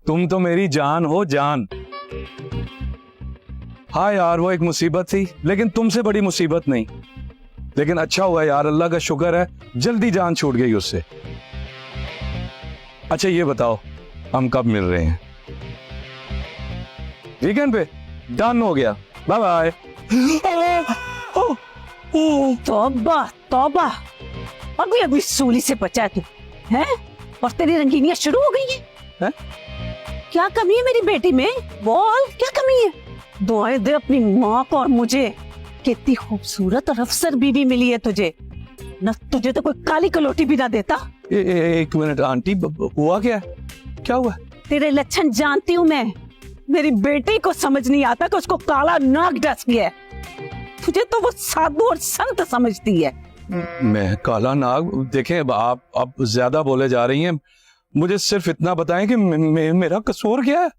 तुम तो मेरी जान हो, जान। हाँ यार, वो एक मुसीबत थी, लेकिन तुमसे बड़ी मुसीबत नहीं। लेकिन अच्छा हुआ यार, अल्लाह का शुक्र है, जल्दी जान छूट गई उससे। अच्छा ये बताओ, हम कब मिल रहे हैं? वीकेंड पे? डन हो गया, बाय बाय। तौबा तौबा, अभी अभी सूली से बचा तू है, और तेरी रंगीनियां शुरू हो गई हैं। क्या कमी है मेरी बेटी में? बोल, क्या कमी है? दुआएं दे अपनी माँ को और मुझे, कितनी खूबसूरत और अफसर बीवी मिली है तुझे। न तुझे तो कोई काली कलोटी भी ना देता। एक मिनट आंटी, हुआ क्या? क्या हुआ? तेरे लक्षण जानती हूँ मैं। मेरी बेटी को समझ नहीं आता कि उसको काला नाग डस गया है। तुझे तो वो साधु और संत समझती है। मैं काला नाग? देखें, आप ज्यादा बोले जा रही हैं। मुझे सिर्फ इतना बताएं कि मेरा कसूर क्या है?